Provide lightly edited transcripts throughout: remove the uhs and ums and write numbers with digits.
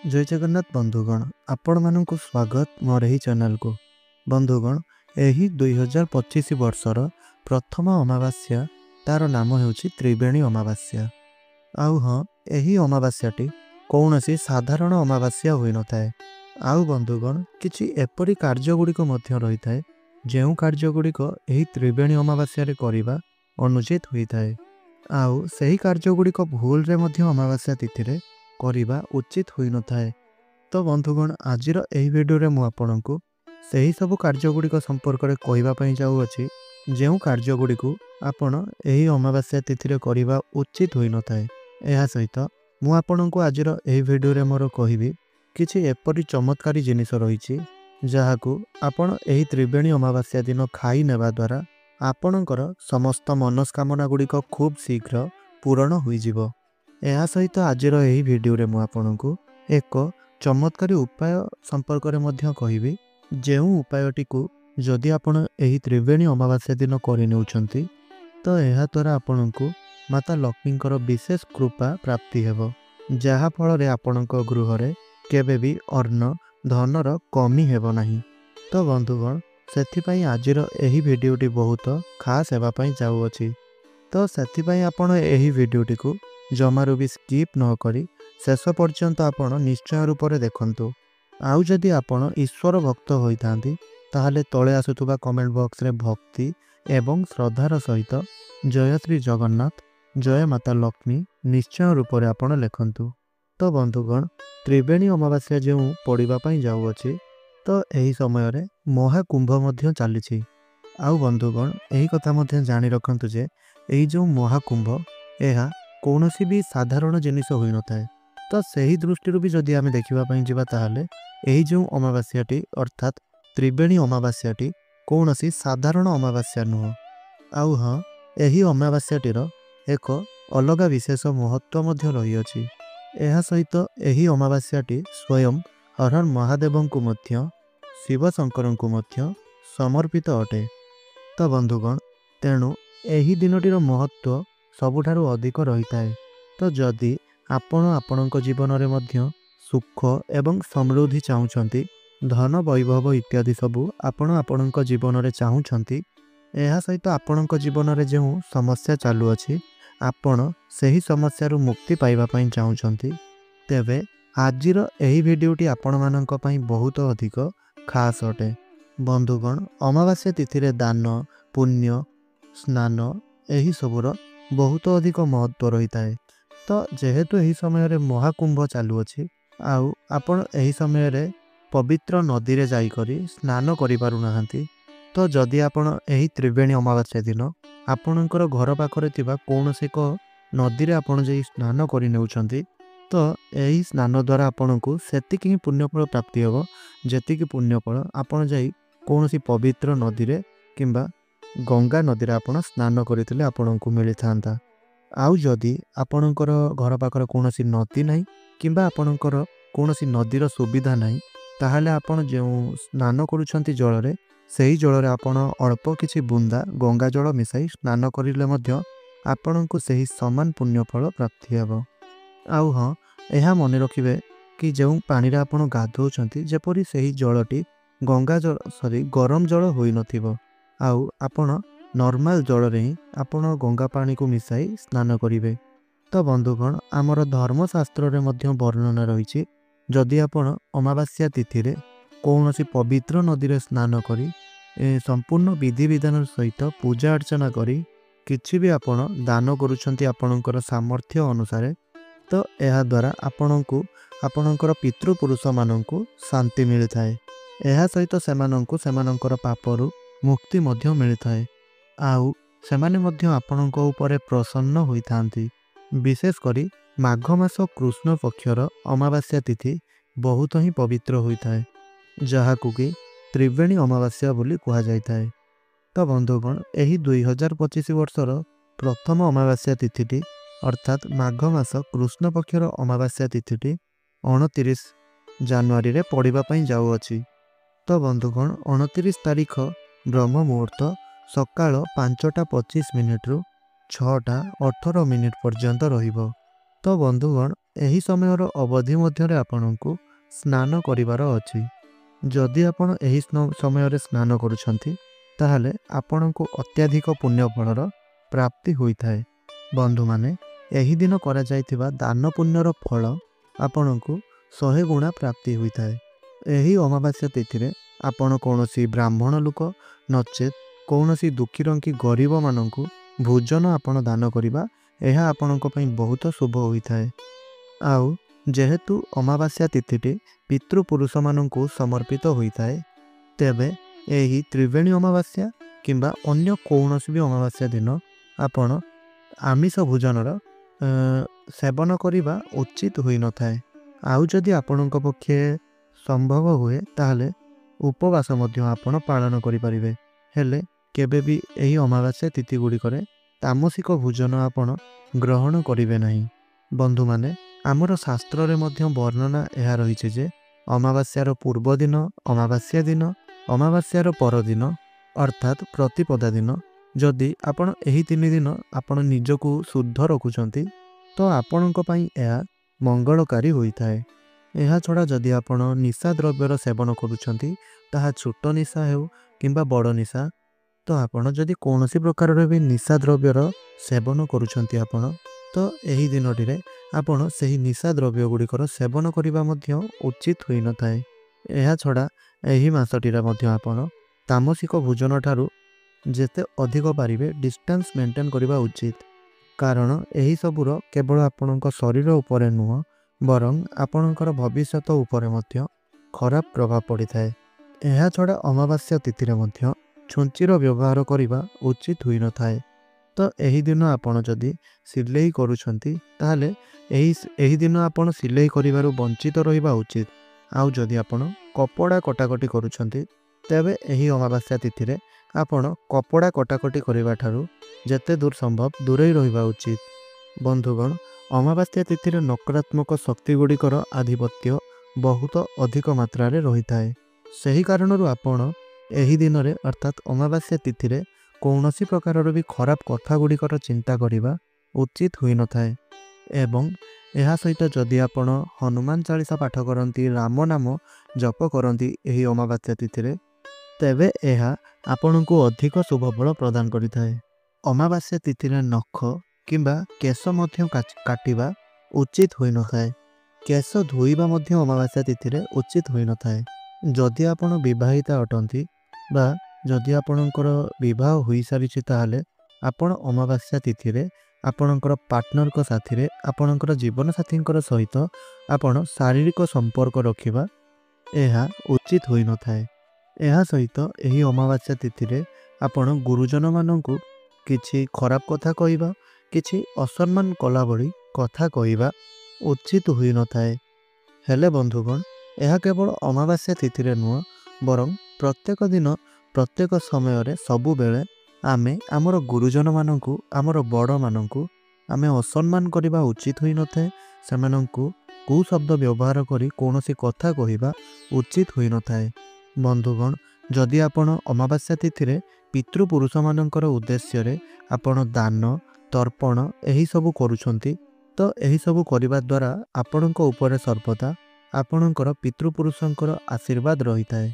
जय जगन्नाथ बंधुगण आपण मानक स्वागत मोर ही चैनल को। बंधुगण यही 2025 वर्षर प्रथम अमावास्या तार नाम हेउछि त्रिवेणी अमावास्या। आउ हाँ यही अमावास्याटी कौनसी साधारण अमावास्या होई न थाए। आउ बंधुगण किछि एपरि कार्य गुड़िक मध्य रही थाए जेउ कार्य गुड़िक एही त्रिवेणी अमावास्या रे करिबा अनुचित होई थाए। आउ सही कार्य गुड़िक भूल रे मध्य अमावास्या तिथि रे करिबा उचित होई न थाए। तो बंधुगण आजिर एही वीडियो रे मु आपनकु सही सब कार्य गुड़िक संपर्क रे कहिबा पई जाउ अछि जेउ कार्य गुड़िकु आपण एही अमावास्या तिथि रे करिबा उचित होई न थाए। एहा सहित मु आपनकु आजिर एही वीडियो रे मोर कहिबी किछि एपरि चमत्कारी जिनिस रहिछि जाहाकु आपण एही त्रिवेणी अमावास्या दिन खाई नेबा द्वारा आपणकर समस्त मनस्कामना गुड़िक खूब शीघ्र पूरण होई जिवो। एहा सहित आजिर एही वीडियो रे मु आपनकु एक चमत्कारी उपाय संपर्क रे मध्य कहिबी जेउ उपायटी को जदि आपण एही त्रिवेणी अमावास्या दिन करि नेउछंती तो एहा द्वारा आपनकु माता लक्ष्मीकर विशेष कृपा प्राप्ति हेबो जहा फल रे आपनक गृह रे केबे भी अन्न धनर कमी हेबो नाही। तो बंधुगण सेथिपई आजिर एही वीडियोटी बहुत खास हेबा पई जाउ अछि। तो सेथिपई आपण एही वीडियोटी को जमारू भी स्किप न करी शेष पर्यंत आपण निश्चय रूप से देखंतु। आउ जदि आपण ईश्वर भक्त होइतांती ताहाले तळे आसुथुबा कमेंट बॉक्स रे भक्ति एवं श्रद्धार सहित जय श्री जगन्नाथ जय माता लक्ष्मी निश्चय रूप से आपण लेखंतु। तो बंधुगण त्रिवेणी अमावास्या जो पड़िबा पई जाउ अछि तो एही समय रे महाकुंभ मध्य चलीछि। आउ बंधुगण एही कथा मध्य जानि रखंतु जे एही जो महाकुंभ एहा कौनसी भी साधारण जिनिस होई न थाए। तो सही दृष्टि भी जदि आमे देखिबा पई जिबा ताहाले एही जो अमावास्याटी अर्थात त्रिवेणी अमावास्याटी कौनसी साधारण अमावास्या नुह। आउ हाँ एही अमावास्याटीर एक अलग विशेष महत्व मध्य रही अछि। एहा सहित एही अमावास्याटी स्वयं हर हर महादेवंकु मध्य शिव शंकरंकु मध्य समर्पित अटे। तो बंधुगण तेणु एही दिनटीर महत्व सबुठारु अधिक रही थाए। तो जदि आपण आपणक जीवन रे मध्य सुख एवं समृद्धि चाहुछंती धन वैभव इत्यादि सबु आपण आपणक जीवन रे चाहुछंती एहा सहित आपणक जीवन रे जेउ समस्या चालू अछि आपण सही समस्या रु मुक्ति पाइबा पई चाहुछंती तेबे आजिर एही वीडियोटी आपण मानक पई बहुत अधिक खास अटे। बंधुगण अमावास्या तिथि रे दान पुण्य स्नान एही सबुर बहुत अधिक महत्व रही थाए। तो जेहेतु एही समय रे महाकुंभ चालू अछि आउ आपण एही समय रे पवित्र नदी रे जाई करी स्नान करि पारु नाहंती तो जदि आपण एही त्रिवेणी अमावास्या दिन आपणकर घर पाखरे थिबा कोनोसे एक नदी रे आपण जे स्नान करि नेउछंती तो एही स्नान द्वारा आपणकु सेतिकि पुण्यफल प्राप्ति हेबो जेतिकि पुण्यफल आपण जाई कोनोसी पवित्र नदी रे किंबा गंगा नदी रे आपण स्नान करिथिले आपणकु मिलि थांता। आउ जदि आपणकर घर पाखरे कोनोसी नदी नाही किंबा आपणकर कोनोसी नदीर सुविधा नाही ताहाले आपण जे स्नान करूछंती जल रे सही जल रे आपण अल्प किछि बुंदा गंगा जल मिसाई स्नान करिले मध्य आपणकु सही समान पुण्यफल प्राप्ति हेबो। आउ हाँ एहा मने रखिबे कि जेउ पानी रे आपण गाधोउछंती जेपरि सही जलटी गंगा जल सॉरी गरम जल होई नथिबो आउ आपण नॉर्मल जल रे ही आपण गंगा पानी को मिसाई स्नान करिवे। तो बंधुगण आमर धर्मशास्त्र रे मध्य वर्णना रहिछि जदि आपण अमावास्या तिथि रे कौनसी पवित्र नदी रे स्नान करी संपूर्ण विधि विधान सहित पूजा अर्चना करी किछि भी आपण दान करूछंती आपणकर सामर्थ्य अनुसार तो एहा द्वारा आपणकु आपणकर पितृपुरुष माननकु शांति मिलि थाए। एहा सहित सेमाननकु सेमानकर पापरु मुक्ति मध्य मिलि थाए आउ सेमाने मध्य आपणक उपरे प्रसन्न होइथांती। विशेष करी माघ मास कृष्ण पक्षर अमावास्या तिथि बहुत ही पवित्र होइथाए जहाकु कि त्रिवेणी अमावास्या बोली कहा जाइथाए। तो बंधुगण एही 2025 वर्षर प्रथम अमावास्या तिथिटी अर्थात माघ मास कृष्ण पक्षर अमावास्या तिथिटी 29 जनवरी रे पड़िबा पई जाउ अछि। तो बंधुगण 29 तारीख ब्रह्म मुहूर्त सकाळ 5:25 रु 6:18 पर्यंत रहिबो। तो बंधुगण ଏହି ସମୟର ଅବଧି ମଧ୍ୟରେ ଆପଣଙ୍କୁ ସ୍ନାନ କରିବାର ଅଛି। ଯଦି ଆପଣ ଏହି ସମୟରେ ସ୍ନାନ କରୁଛନ୍ତି ତାହେଲେ ଆପଣଙ୍କୁ ଅତ୍ୟଧିକ ପୁଣ୍ୟ ଫଳର ପ୍ରାପ୍ତି ହୋଇଥାଏ। ବନ୍ଧୁମାନେ, ଏହି ଦିନ କରାଯାଇଥିବା ଦାନ ପୁଣ୍ୟର ଫଳ ଆପଣଙ୍କୁ 100 ଗୁଣା ପ୍ରାପ୍ତି ହୋଇଥାଏ। ଏହି ଅମାବାସ୍ୟା ତିଥିରେ ଆପଣ କୌଣସି ବ୍ରାହ୍ମଣ ଲୋକ ନଚେତ୍ କୌଣସି ଦୁଃଖୀରଙ୍କି ଗରିବମାନଙ୍କୁ ଭୋଜନ ଆପଣ ଦାନ କରିବା ଏହା ଆପଣଙ୍କ ପାଇଁ ବହୁତ ଶୁଭ ହୋଇଥାଏ। ଆଉ ଯେହେତୁ ଅମାବାସ୍ୟା ତିଥିଟି ପିତୃପୁରୁଷମାନଙ୍କୁ ସମର୍ପିତ ହୋଇଥାଏ, ତେବେ ଏହି ତ୍ରିବେଣୀ ଅମାବାସ୍ୟା କିମ୍ବା ଅନ୍ୟ କୌଣସି ବି ଅମାବାସ୍ୟା ଦିନ ଆପଣ ଆମିଷ ଭୋଜନର ସେବନ କରିବା ଉଚିତ ହୋଇନଥାଏ। ଆଉ ଯଦି ଆପଣଙ୍କ ପକ୍ଷେ ସମ୍ଭବ ହୁଏ ତାହେଲେ ଉପବାସ ମଧ୍ୟ ଆପଣ ପାଳନ କରିପାରିବେ। ହେଲେ କେବେ ବି ଏହି ଅମାବାସ୍ୟା ତିଥି ଗୁଡ଼ିକରେ ତାମସିକ ଭୋଜନ ଆପଣ ଗ୍ରହଣ କରିବେ ନାହିଁ। ବନ୍ଧୁମାନେ, ଆମର ଶାସ୍ତ୍ରରେ ମଧ୍ୟ ବର୍ଣ୍ଣନା ଏହା ରହିଛି ଯେ ଅମାବାସ୍ୟାର ପୂର୍ବ ଦିନ, ଅମାବାସ୍ୟା ଦିନ, ଅମାବାସ୍ୟାର ପରଦିନ ଅର୍ଥାତ୍ ପ୍ରତିପଦା ଦିନ ଯଦି ଆପଣ ଏହି 3 ଦିନ ଆପଣ ନିଜକୁ ଶୁଦ୍ଧ ରଖୁଛନ୍ତି ତ ଆପଣଙ୍କ ପାଇଁ ଏହା ମଙ୍ଗଳକାରୀ ହୋଇଥାଏ। ଏହା ଛଡ଼ା ଯଦି ଆପଣ ନିଶା ଦ୍ରବ୍ୟର ସେବନ କରୁଛନ୍ତି, ତାହା ଛୋଟ ନିଶା ହେଉ କିମ୍ବା ବଡ଼ ନିଶା, ତ ଆପଣ ଯଦି କୌଣସି ପ୍ରକାରର ବି ନିଶା ଦ୍ରବ୍ୟର ସେବନ କରୁଛନ୍ତି ଆପଣ, ତ ଏହି ଦିନଟିରେ ଆପଣ ସେହି ନିଶା ଦ୍ରବ୍ୟ ଗୁଡ଼ିକର ସେବନ କରିବା ମଧ୍ୟ ଉଚିତ ହୋଇନଥାଏ। ଏହା ଛଡ଼ା ଏହି ମାସଟିରେ ମଧ୍ୟ ଆପଣ ତାମସିକ ଭୋଜନ ଠାରୁ ଯେତେ ଅଧିକ ପାରିବେ ଡିଷ୍ଟାନ୍ସ ମେଣ୍ଟେନ୍ କରିବା ଉଚିତ। କାରଣ ଏହିସବୁର କେବଳ ଆପଣଙ୍କ ଶରୀର ଉପରେ ନୁହଁ ବରଂ ଆପଣଙ୍କର ଭବିଷ୍ୟତ ଉପରେ ମଧ୍ୟ ଖରାପ ପ୍ରଭାବ ପଡ଼ିଥାଏ। ଏହା ଛଡ଼ା ଅମାବାସ୍ୟା ତିଥିରେ ମଧ୍ୟ ଛୁଞ୍ଚିର ବ୍ୟବହାର କରିବା ଉଚିତ ହୋଇନଥାଏ। ତ ଏହି ଦିନ ଆପଣ ଯଦି ସିଲେଇ କରୁଛନ୍ତି ତାହେଲେ ଏହି ଦିନ ଆପଣ ସିଲେଇ କରିବାରୁ ବଞ୍ଚିତ ରହିବା ଉଚିତ। ଆଉ ଯଦି ଆପଣ କପଡ଼ା କଟାକଟି କରୁଛନ୍ତି ତେବେ ଏହି ଅମାବାସ୍ୟା ତିଥିରେ ଆପଣ କପଡ଼ା କଟାକଟି କରିବା ଠାରୁ ଯେତେ ଦୂର ସମ୍ଭବ ଦୂରେଇ ରହିବା ଉଚିତ। ବନ୍ଧୁଗଣ, ଅମାବାସ୍ୟା ତିଥିରେ ନକାରାତ୍ମକ ଶକ୍ତି ଗୁଡ଼ିକର ଆଧିପତ୍ୟ ବହୁତ ଅଧିକ ମାତ୍ରାରେ ରହିଥାଏ। ସେହି କାରଣରୁ ଆପଣ ଏହି ଦିନରେ ଅର୍ଥାତ୍ ଅମାବାସ୍ୟା ତିଥିରେ କୌଣସି ପ୍ରକାରର ବି ଖରାପ କଥା ଗୁଡ଼ିକର ଚିନ୍ତା କରିବା ଉଚିତ ହୋଇନଥାଏ। ଏବଂ ଏହା ସହିତ ଯଦି ଆପଣ ହନୁମାନ ଚାଳିଶା ପାଠ କରନ୍ତି, ରାମ ନାମ ଜପ କରନ୍ତି ଏହି ଅମାବାସ୍ୟା ତିଥିରେ, ତେବେ ଏହା ଆପଣଙ୍କୁ ଅଧିକ ଶୁଭ ଫଳ ପ୍ରଦାନ କରିଥାଏ। ଅମାବାସ୍ୟା ତିଥିରେ ନଖ କିମ୍ବା କେଶ ମଧ୍ୟ କାଟିବା ଉଚିତ ହୋଇନଥାଏ। କେଶ ଧୋଇବା ମଧ୍ୟ ଅମାବାସ୍ୟା ତିଥିରେ ଉଚିତ ହୋଇନଥାଏ। ଯଦି ଆପଣ ବିବାହିତା ଅଟନ୍ତି ବା ଯଦି ଆପଣଙ୍କର ବିବାହ ହୋଇସାରିଛି ତାହେଲେ ଆପଣ ଅମାବାସ୍ୟା ତିଥିରେ ଆପଣଙ୍କର ପାର୍ଟନରଙ୍କ ସାଥିରେ ଆପଣଙ୍କର ଜୀବନସାଥୀଙ୍କର ସହିତ ଆପଣ ଶାରୀରିକ ସମ୍ପର୍କ ରଖିବା ଏହା ଉଚିତ ହୋଇନଥାଏ। ଏହା ସହିତ ଏହି ଅମାବାସ୍ୟା ତିଥିରେ ଆପଣ ଗୁରୁଜନମାନଙ୍କୁ କିଛି ଖରାପ କଥା କହିବା, କିଛି ଅସମ୍ମାନ କଲା ଭଳି କଥା କହିବା ଉଚିତ ହୋଇନଥାଏ। ହେଲେ ବନ୍ଧୁଗଣ, ଏହା କେବଳ ଅମାବାସ୍ୟା ତିଥିରେ ନୁହଁ ବରଂ ପ୍ରତ୍ୟେକ ଦିନ ପ୍ରତ୍ୟେକ ସମୟରେ ସବୁବେଳେ ଆମେ ଆମର ଗୁରୁଜନମାନଙ୍କୁ, ଆମର ବଡ଼ମାନଙ୍କୁ ଆମେ ଅସମ୍ମାନ କରିବା ଉଚିତ ହୋଇନଥାଏ। ସେମାନଙ୍କୁ କୁଶବ୍ଦ ବ୍ୟବହାର କରି କୌଣସି କଥା କହିବା ଉଚିତ ହୋଇନଥାଏ। ବନ୍ଧୁଗଣ, ଯଦି ଆପଣ ଅମାବାସ୍ୟା ତିଥିରେ ପିତୃପୁରୁଷମାନଙ୍କର ଉଦ୍ଦେଶ୍ୟରେ ଆପଣ ଦାନ, ତର୍ପଣ ଏହିସବୁ କରୁଛନ୍ତି, ତ ଏହିସବୁ କରିବା ଦ୍ୱାରା ଆପଣଙ୍କ ଉପରେ ସର୍ବଦା ଆପଣଙ୍କର ପିତୃପୁରୁଷଙ୍କର ଆଶୀର୍ବାଦ ରହିଥାଏ।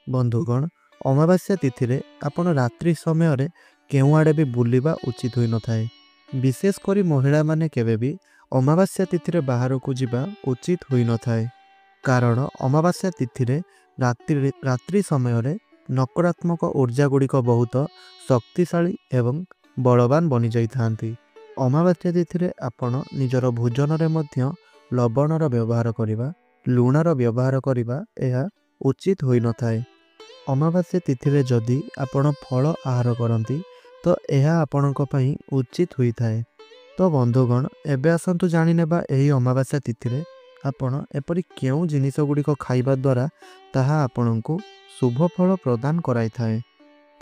ବନ୍ଧୁଗଣ, ଅମାବାସ୍ୟା ତିଥିରେ ଆପଣ ରାତ୍ରି ସମୟରେ କେଉଁଆଡ଼େ ବି ବୁଲିବା ଉଚିତ ହୋଇନଥାଏ। ବିଶେଷ କରି ମହିଳାମାନେ କେବେ ବି ଅମାବାସ୍ୟା ତିଥିରେ ବାହାରକୁ ଯିବା ଉଚିତ ହୋଇନଥାଏ। କାରଣ ଅମାବାସ୍ୟା ତିଥିରେ ରାତ୍ରି ସମୟରେ ନକାରାତ୍ମକ ଊର୍ଜା ଗୁଡ଼ିକ ବହୁତ ଶକ୍ତିଶାଳୀ ଏବଂ ବଳବାନ ବନିଯାଇଥାନ୍ତି। ଅମାବାସ୍ୟା ତିଥିରେ ଆପଣ ନିଜର ଭୋଜନରେ ମଧ୍ୟ ଲବଣର ବ୍ୟବହାର କରିବା, ଲୁଣର ବ୍ୟବହାର କରିବା ଏହା ଉଚିତ ହୋଇନଥାଏ। ଅମାବାସ୍ୟା ତିଥିରେ ଯଦି ଆପଣ ଫଳ ଆହାର କରନ୍ତି ତ ଏହା ଆପଣଙ୍କ ପାଇଁ ଉଚିତ ହୋଇଥାଏ। ତ ବନ୍ଧୁଗଣ, ଏବେ ଆସନ୍ତୁ ଜାଣିନେବା ଏହି ଅମାବାସ୍ୟା ତିଥିରେ ଆପଣ ଏପରି କେଉଁ ଜିନିଷ ଗୁଡ଼ିକ ଖାଇବା ଦ୍ୱାରା ତାହା ଆପଣଙ୍କୁ ଶୁଭ ଫଳ ପ୍ରଦାନ କରାଇଥାଏ।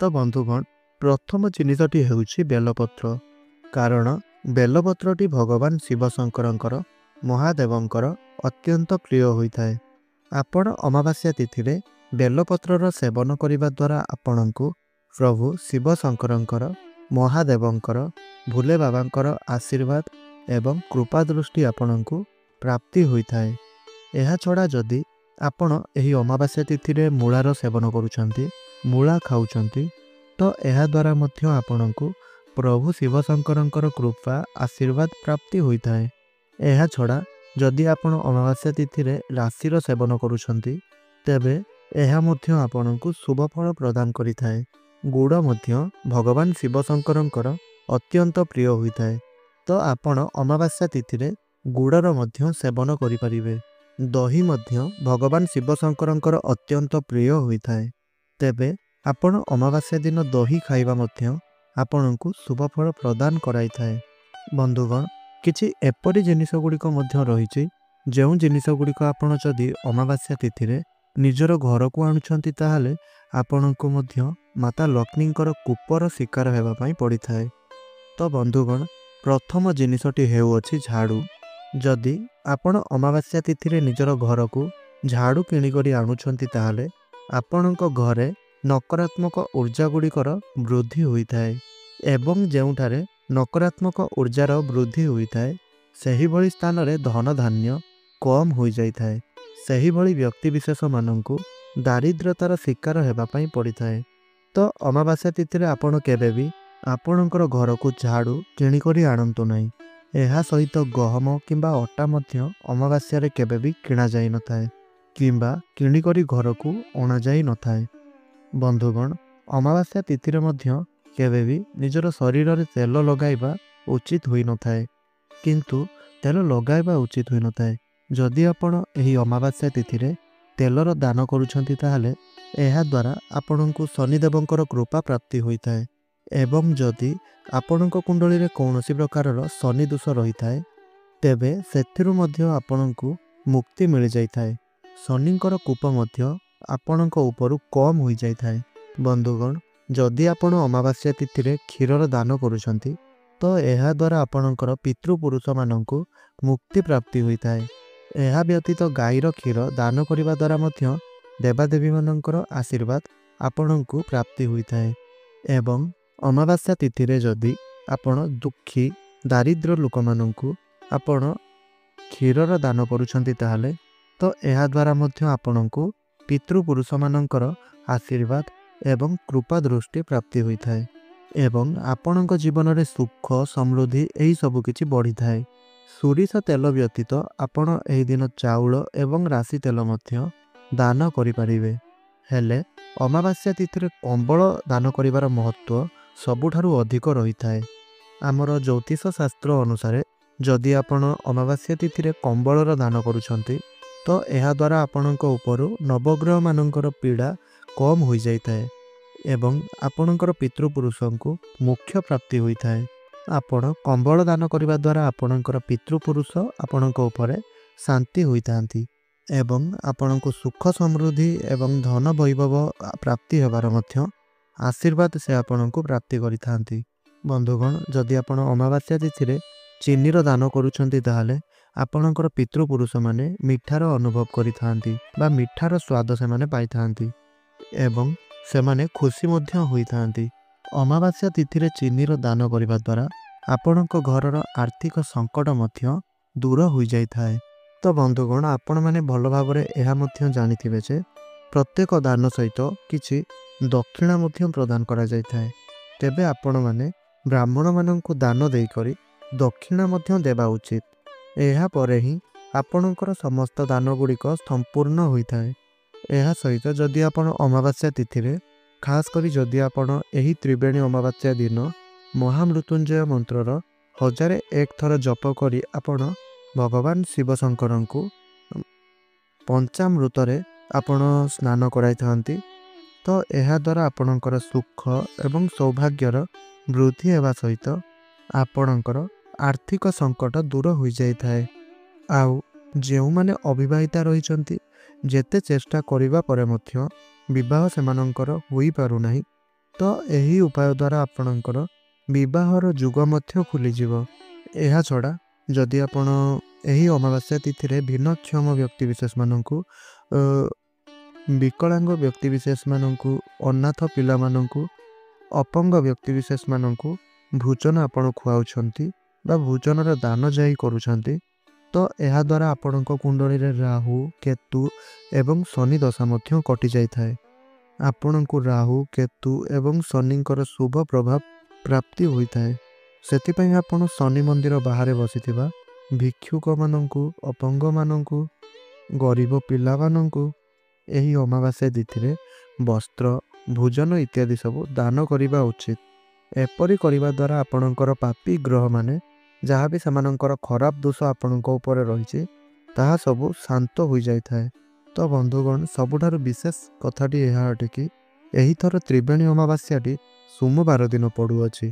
ତ ବନ୍ଧୁଗଣ, ପ୍ରଥମ ଜିନିଷଟି ହେଉଛି ବେଲପତ୍ର। କାରଣ ବେଲପତ୍ରଟି ଭଗବାନ ଶିବ ଶଙ୍କରଙ୍କର, ମହାଦେବଙ୍କର ଅତ୍ୟନ୍ତ ପ୍ରିୟ ହୋଇଥାଏ। ଆପଣ ଅମାବାସ୍ୟା ତିଥିରେ ବେଲପତ୍ରର ସେବନ କରିବା ଦ୍ୱାରା ଆପଣଙ୍କୁ ପ୍ରଭୁ ଶିବ ଶଙ୍କରଙ୍କର, ମହାଦେବଙ୍କର, ଭୋଲେ ବାବାଙ୍କର ଆଶୀର୍ବାଦ ଏବଂ କୃପା ଦୃଷ୍ଟି ଆପଣଙ୍କୁ ପ୍ରାପ୍ତି ହୋଇଥାଏ। ଏହା ଛଡ଼ା ଯଦି ଆପଣ ଏହି ଅମାବାସ୍ୟା ତିଥିରେ ମୂଳାର ସେବନ କରୁଛନ୍ତି, ମୂଳା ଖାଉଛନ୍ତି, ତ ଏହା ଦ୍ୱାରା ମଧ୍ୟ ଆପଣଙ୍କୁ ପ୍ରଭୁ ଶିବ ଶଙ୍କରଙ୍କର କୃପା ଆଶୀର୍ବାଦ ପ୍ରାପ୍ତି ହୋଇଥାଏ। ଏହା ଛଡ଼ା ଯଦି ଆପଣ ଅମାବାସ୍ୟା ତିଥିରେ ରାଶିର ସେବନ କରୁଛନ୍ତି, ତେବେ ଏହା ମଧ୍ୟ ଆପଣଙ୍କୁ ଶୁଭ ଫଳ ପ୍ରଦାନ କରିଥାଏ। ଗୁଡ଼ ମଧ୍ୟ ଭଗବାନ ଶିବ ଶଙ୍କରଙ୍କର ଅତ୍ୟନ୍ତ ପ୍ରିୟ ହୋଇଥାଏ। ତ ଆପଣ ଅମାବାସ୍ୟା ତିଥିରେ ଗୁଡ଼ର ମଧ୍ୟ ସେବନ କରିପାରିବେ। ଦହି ମଧ୍ୟ ଭଗବାନ ଶିବ ଶଙ୍କରଙ୍କର ଅତ୍ୟନ୍ତ ପ୍ରିୟ ହୋଇଥାଏ। ତେବେ ଆପଣ ଅମାବାସ୍ୟା ଦିନ ଦହି ଖାଇବା ମଧ୍ୟ ଆପଣଙ୍କୁ ଶୁଭ ଫଳ ପ୍ରଦାନ କରାଇଥାଏ। ବନ୍ଧୁଗଣ, କିଛି ଏପରି ଜିନିଷ ଗୁଡ଼ିକ ମଧ୍ୟ ରହିଛି ଯେଉଁ ଜିନିଷ ଗୁଡ଼ିକ ଆପଣ ଯଦି ଅମାବାସ୍ୟା ତିଥିରେ ନିଜର ଘରକୁ ଆଣୁଛନ୍ତି, ତାହେଲେ ଆପଣଙ୍କୁ ମଧ୍ୟ ମାତା ଲକ୍ଷ୍ମୀଙ୍କର କୋପର ଶିକାର ହେବା ପାଇଁ ପଡ଼ିଥାଏ। ତ ବନ୍ଧୁଗଣ, ପ୍ରଥମ ଜିନିଷଟି ହେଉଅଛି ଝାଡ଼ୁ। ଯଦି ଆପଣ ଅମାବାସ୍ୟା ତିଥିରେ ନିଜର ଘରକୁ ଝାଡ଼ୁ କିଣିକରି ଆଣୁଛନ୍ତି, ତାହେଲେ ଆପଣଙ୍କ ଘରେ ନକାରାତ୍ମକ ଉର୍ଜା ଗୁଡ଼ିକର ବୃଦ୍ଧି ହୋଇଥାଏ ଏବଂ ଯେଉଁଠାରେ ନକାରାତ୍ମକ ଉର୍ଜାର ବୃଦ୍ଧି ହୋଇଥାଏ, ସେହିଭଳି ସ୍ଥାନରେ ଧନ ଧାନ୍ୟ କମ୍ ହୋଇଯାଇଥାଏ। ସେହିଭଳି ବ୍ୟକ୍ତିବିଶେଷମାନଙ୍କୁ ଦାରିଦ୍ର୍ୟତାର ଶିକାର ହେବା ପାଇଁ ପଡ଼ିଥାଏ। ତ ଅମାବାସ୍ୟା ତିଥିରେ ଆପଣ କେବେ ବି ଆପଣଙ୍କର ଘରକୁ ଝାଡ଼ୁ କିଣିକରି ଆଣନ୍ତୁ ନାହିଁ। ଏହା ସହିତ ଗହମ କିମ୍ବା ଅଟା ମଧ୍ୟ ଅମାବାସ୍ୟାରେ କେବେ ବି କିଣାଯାଇନଥାଏ କିମ୍ବା କିଣିକରି ଘରକୁ ଅଣାଯାଇ ନଥାଏ। ବନ୍ଧୁଗଣ, ଅମାବାସ୍ୟା ତିଥିରେ ମଧ୍ୟ କେବେ ବି ନିଜର ଶରୀରରେ ତେଲ ଲଗାଇବା ଉଚିତ ହୋଇନଥାଏ। କିନ୍ତୁ ତେଲ ଲଗାଇବା ଉଚିତ ହୋଇନଥାଏ। ଯଦି ଆପଣ ଏହି ଅମାବାସ୍ୟା ତିଥିରେ ତେଲର ଦାନ କରୁଛନ୍ତି, ତାହେଲେ ଏହା ଦ୍ୱାରା ଆପଣଙ୍କୁ ଶନିଦେବଙ୍କର କୃପା ପ୍ରାପ୍ତି ହୋଇଥାଏ। ଏବଂ ଯଦି ଆପଣଙ୍କ କୁଣ୍ଡଳୀରେ କୌଣସି ପ୍ରକାରର ଶନି ଦୋଷ ରହିଥାଏ, ତେବେ ସେଥିରୁ ମଧ୍ୟ ଆପଣଙ୍କୁ ମୁକ୍ତି ମିଳିଯାଇଥାଏ। ଶନିଙ୍କର କୋପ ମଧ୍ୟ ଆପଣଙ୍କ ଉପରୁ କମ୍ ହୋଇଯାଇଥାଏ। ବନ୍ଧୁଗଣ, ଯଦି ଆପଣ ଅମାବାସ୍ୟା ତିଥିରେ କ୍ଷୀରର ଦାନ କରୁଛନ୍ତି, ତ ଏହା ଦ୍ୱାରା ଆପଣଙ୍କର ପିତୃପୁରୁଷମାନଙ୍କୁ ମୁକ୍ତି ପ୍ରାପ୍ତି ହୋଇଥାଏ। ଏହା ବ୍ୟତୀତ ଗାଈର କ୍ଷୀର ଦାନ କରିବା ଦ୍ୱାରା ମଧ୍ୟ ଦେବାଦେବୀମାନଙ୍କର ଆଶୀର୍ବାଦ ଆପଣଙ୍କୁ ପ୍ରାପ୍ତି ହୋଇଥାଏ। ଏବଂ ଅମାବାସ୍ୟା ତିଥିରେ ଯଦି ଆପଣ ଦୁଃଖୀ ଦାରିଦ୍ର୍ୟ ଲୋକମାନଙ୍କୁ ଆପଣ କ୍ଷୀରର ଦାନ କରୁଛନ୍ତି, ତାହେଲେ ତ ଏହା ଦ୍ୱାରା ମଧ୍ୟ ଆପଣଙ୍କୁ ପିତୃପୁରୁଷମାନଙ୍କର ଆଶୀର୍ବାଦ ଏବଂ କୃପା ଦୃଷ୍ଟି ପ୍ରାପ୍ତି ହୋଇଥାଏ ଏବଂ ଆପଣଙ୍କ ଜୀବନରେ ସୁଖ ସମୃଦ୍ଧି ଏହିସବୁ କିଛି ବଢ଼ିଥାଏ। ସୋରିଷ ତେଲ ବ୍ୟତୀତ ଆପଣ ଏହି ଦିନ ଚାଉଳ ଏବଂ ରାଶି ତେଲ ମଧ୍ୟ ଦାନ କରିପାରିବେ। ହେଲେ ଅମାବାସ୍ୟା ତିଥିରେ କମ୍ବଳ ଦାନ କରିବାର ମହତ୍ତ୍ୱ ସବୁଠାରୁ ଅଧିକ ରହିଥାଏ। ଆମର ଜ୍ୟୋତିଷ ଶାସ୍ତ୍ର ଅନୁସାରେ ଯଦି ଆପଣ ଅମାବାସ୍ୟା ତିଥିରେ କମ୍ବଳର ଦାନ କରୁଛନ୍ତି, ତ ଏହା ଦ୍ୱାରା ଆପଣଙ୍କ ଉପରୁ ନବଗ୍ରହମାନଙ୍କର ପୀଡ଼ା କମ୍ ହୋଇଯାଇଥାଏ ଏବଂ ଆପଣଙ୍କର ପିତୃପୁରୁଷଙ୍କୁ ମୋକ୍ଷ ପ୍ରାପ୍ତି ହୋଇଥାଏ। ଆପଣ କମ୍ବଳ ଦାନ କରିବା ଦ୍ୱାରା ଆପଣଙ୍କର ପିତୃପୁରୁଷ ଆପଣଙ୍କ ଉପରେ ଶାନ୍ତି ହୋଇଥାନ୍ତି ଏବଂ ଆପଣଙ୍କୁ ସୁଖ ସମୃଦ୍ଧି ଏବଂ ଧନ ବୈଭବ ପ୍ରାପ୍ତି ହେବାର ମଧ୍ୟ ଆଶୀର୍ବାଦ ସେ ଆପଣଙ୍କୁ ପ୍ରାପ୍ତି କରିଥାନ୍ତି। ବନ୍ଧୁଗଣ, ଯଦି ଆପଣ ଅମାବାସ୍ୟା ତିଥିରେ ଚିନିର ଦାନ କରୁଛନ୍ତି, ତାହେଲେ ଆପଣଙ୍କର ପିତୃପୁରୁଷମାନେ ମିଠାର ଅନୁଭବ କରିଥାନ୍ତି ବା ମିଠାର ସ୍ୱାଦ ସେମାନେ ପାଇଥାନ୍ତି ଏବଂ ସେମାନେ ଖୁସି ମଧ୍ୟ ହୋଇଥାନ୍ତି। ଅମାବାସ୍ୟା ତିଥିରେ ଚିନିର ଦାନ କରିବା ଦ୍ୱାରା ଆପଣଙ୍କ ଘରର ଆର୍ଥିକ ସଙ୍କଟ ମଧ୍ୟ ଦୂର ହୋଇଯାଇଥାଏ। ତ ବନ୍ଧୁଗଣ, ଆପଣମାନେ ଭଲ ଭାବରେ ଏହା ମଧ୍ୟ ଜାଣିଥିବେ ଯେ ପ୍ରତ୍ୟେକ ଦାନ ସହିତ କିଛି ଦକ୍ଷିଣା ମଧ୍ୟ ପ୍ରଦାନ କରାଯାଇଥାଏ। ତେବେ ଆପଣମାନେ ବ୍ରାହ୍ମଣମାନଙ୍କୁ ଦାନ ଦେଇକରି ଦକ୍ଷିଣା ମଧ୍ୟ ଦେବା ଉଚିତ। ଏହାପରେ ହିଁ ଆପଣଙ୍କର ସମସ୍ତ ଦାନ ଗୁଡ଼ିକ ସମ୍ପୂର୍ଣ୍ଣ ହୋଇଥାଏ। ଏହା ସହିତ ଯଦି ଆପଣ ଅମାବାସ୍ୟା ତିଥିରେ ଖାସ୍ କରି ଯଦି ଆପଣ ଏହି ତ୍ରିବେଣୀ ଅମାବାସ୍ୟା ଦିନ ମହାମୃତ୍ୟୁଞ୍ଜୟ ମନ୍ତ୍ରର 1001 ଥର ଜପ କରି ଆପଣ ଭଗବାନ ଶିବ ଶଙ୍କରଙ୍କୁ ପଞ୍ଚାମୃତରେ ଆପଣ ସ୍ନାନ କରାଇଥାନ୍ତି, ତ ଏହା ଦ୍ୱାରା ଆପଣଙ୍କର ସୁଖ ଏବଂ ସୌଭାଗ୍ୟର ବୃଦ୍ଧି ହେବା ସହିତ ଆପଣଙ୍କର ଆର୍ଥିକ ସଙ୍କଟ ଦୂର ହୋଇଯାଇଥାଏ। ଆଉ ଯେଉଁମାନେ ଅବିବାହିତା ରହିଛନ୍ତି, ଯେତେ ଚେଷ୍ଟା କରିବା ପରେ ମଧ୍ୟ ବିବାହ ସେମାନଙ୍କର ହୋଇପାରୁନାହିଁ, ତ ଏହି ଉପାୟ ଦ୍ୱାରା ଆପଣଙ୍କର ବିବାହର ଯୁଗ ମଧ୍ୟ ଖୋଲିଯିବ। ଏହା ଛଡ଼ା ଯଦି ଆପଣ ଏହି ଅମାବାସ୍ୟା ତିଥିରେ ଭିନ୍ନକ୍ଷମ ବ୍ୟକ୍ତିବିଶେଷମାନଙ୍କୁ ବିକଳାଙ୍ଗ ବ୍ୟକ୍ତିବିଶେଷମାନଙ୍କୁ ଅନାଥ ପିଲାମାନଙ୍କୁ ଅପଙ୍ଗ ବ୍ୟକ୍ତିବିଶେଷମାନଙ୍କୁ ଭୋଜନ ଆପଣ ଖୁଆଉଛନ୍ତି ବା ଭୋଜନର ଦାନ ଯାଇ କରୁଛନ୍ତି, तो ଏହା ଦ୍ୱାରା ଆପଣଙ୍କ କୁଣ୍ଡଳୀରେ ରାହୁ କେତୁ ଏବଂ ଶନି ଦଶା ମଧ୍ୟ କଟି ଯାଇଥାଏ। ଆପଣଙ୍କୁ ରାହୁ କେତୁ ଏବଂ ଶନିଙ୍କର ଶୁଭ ପ୍ରଭାବ ପ୍ରାପ୍ତି ହୋଇଥାଏ। ସେଥିପାଇଁ ଆପଣ ଶନି ମନ୍ଦିର ବାହାରେ ବସିଥିବା ଭିକ୍ଷୁକମାନଙ୍କୁ ଅପଙ୍ଗମାନଙ୍କୁ ଗରିବ ପିଲାମାନଙ୍କୁ ଏହି ଅମାବାସ୍ୟା ତିଥିରେ ବସ୍ତ୍ର ଭୋଜନ ଇତ୍ୟାଦି ସବୁ ଦାନ କରିବା ଉଚିତ। ଏପରି କରିବା ଦ୍ୱାରା ଆପଣଙ୍କର ପାପୀ ଗ୍ରହମାନେ ଯାହା ବି ସେମାନଙ୍କର ଖରାପ ଦୋଷ ଆପଣଙ୍କ ଉପରେ ରହିଛି ତାହା ସବୁ ଶାନ୍ତ ହୋଇଯାଇଥାଏ। ତ ବନ୍ଧୁଗଣ, ସବୁଠାରୁ ବିଶେଷ କଥାଟି ଏହା ଅଟେ କି ଏହିଥର ତ୍ରିବେଣୀ ଅମାବାସ୍ୟାଟି ସୋମବାର ଦିନ ପଡ଼ୁଅଛି।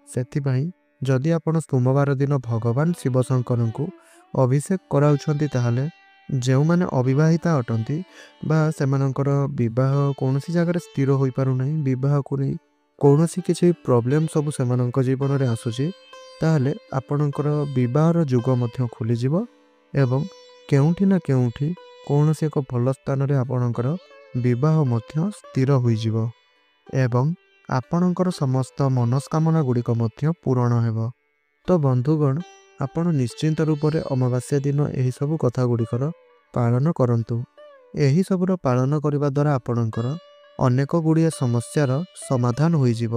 ସେଥିପାଇଁ ଯଦି ଆପଣ ସୋମବାର ଦିନ ଭଗବାନ ଶିବଶଙ୍କରଙ୍କୁ ଅଭିଷେକ କରାଉଛନ୍ତି ତାହେଲେ ଯେଉଁମାନେ ଅବିବାହିତା ଅଟନ୍ତି ବା ସେମାନଙ୍କର ବିବାହ କୌଣସି ଜାଗାରେ ସ୍ଥିର ହୋଇପାରୁନାହିଁ, ବିବାହକୁ ନେଇ କୌଣସି କିଛି ପ୍ରୋବ୍ଲେମ୍ ସବୁ ସେମାନଙ୍କ ଜୀବନରେ ଆସୁଛି, ତାହେଲେ ଆପଣଙ୍କର ବିବାହର ଯୁଗ ମଧ୍ୟ ଖୋଲିଯିବ ଏବଂ କେଉଁଠି ନା କେଉଁଠି କୌଣସି ଏକ ଭଲ ସ୍ଥାନରେ ଆପଣଙ୍କର ବିବାହ ମଧ୍ୟ ସ୍ଥିର ହୋଇଯିବ ଏବଂ ଆପଣଙ୍କର ସମସ୍ତ ମନସ୍କାମନା ଗୁଡ଼ିକ ମଧ୍ୟ ପୂରଣ ହେବ। ତ ବନ୍ଧୁଗଣ, ଆପଣ ନିଶ୍ଚିନ୍ତ ରୂପରେ ଅମାବାସ୍ୟା ଦିନ ଏହିସବୁ କଥା ଗୁଡ଼ିକର ପାଳନ କରନ୍ତୁ। ଏହିସବୁର ପାଳନ କରିବା ଦ୍ୱାରା ଆପଣଙ୍କର ଅନେକ ଗୁଡ଼ିଏ ସମସ୍ୟାର ସମାଧାନ ହୋଇଯିବ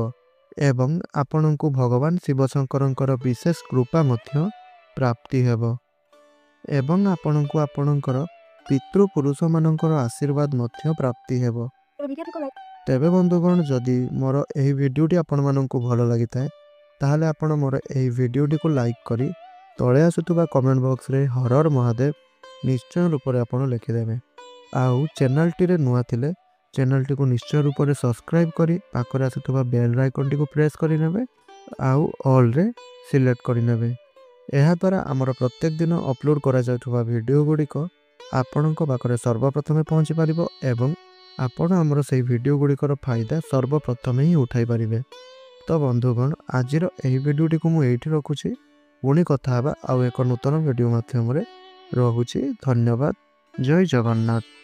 ଏବଂ ଆପଣଙ୍କୁ ଭଗବାନ ଶିବଶଙ୍କରଙ୍କର ବିଶେଷ କୃପା ମଧ୍ୟ ପ୍ରାପ୍ତି ହେବ ଏବଂ ଆପଣଙ୍କୁ ଆପଣଙ୍କର ପିତୃପୁରୁଷମାନଙ୍କର ଆଶୀର୍ବାଦ ମଧ୍ୟ ପ୍ରାପ୍ତି ହେବ। ତେବେ ବନ୍ଧୁଗଣ, ଯଦି ମୋର ଏହି ଭିଡ଼ିଓଟି ଆପଣମାନଙ୍କୁ ଭଲ ଲାଗିଥାଏ ତାହେଲେ ଆପଣ ମୋର ଏହି ଭିଡ଼ିଓଟିକୁ ଲାଇକ୍ କରି ତଳେ ଆସୁଥିବା କମେଣ୍ଟ ବକ୍ସରେ ହରର ମହାଦେବ ନିଶ୍ଚୟ ରୂପରେ ଆପଣ ଲେଖିଦେବେ। ଆଉ ଚ୍ୟାନେଲଟିରେ ନୂଆ ଥିଲେ ଚ୍ୟାନେଲଟିକୁ ନିଶ୍ଚୟ ରୂପରେ ସବସ୍କ୍ରାଇବ୍ କରି ପାଖରେ ଆସୁଥିବା ବେଲ୍ ଆଇକନ୍ଟିକୁ ପ୍ରେସ୍ କରିନେବେ ଆଉ ଅଲ୍ରେ ସିଲେକ୍ଟ କରିନେବେ। ଏହାଦ୍ୱାରା ଆମର ପ୍ରତ୍ୟେକ ଦିନ ଅପଲୋଡ଼ କରାଯାଉଥିବା ଭିଡ଼ିଓ ଗୁଡ଼ିକ ଆପଣଙ୍କ ପାଖରେ ସର୍ବପ୍ରଥମେ ପହଞ୍ଚିପାରିବ ଏବଂ ଆପଣ ଆମର ସେହି ଭିଡ଼ିଓ ଗୁଡ଼ିକର ଫାଇଦା ସର୍ବପ୍ରଥମେ ହିଁ ଉଠାଇ ପାରିବେ। ତ ବନ୍ଧୁଗଣ, ଆଜିର ଏହି ଭିଡ଼ିଓଟିକୁ ମୁଁ ଏଇଠି ରଖୁଛି। ପୁଣି କଥା ହେବା ଆଉ ଏକ ନୂତନ ଭିଡ଼ିଓ ମାଧ୍ୟମରେ। ରହୁଛି। ଧନ୍ୟବାଦ। ଜୟ ଜଗନ୍ନାଥ।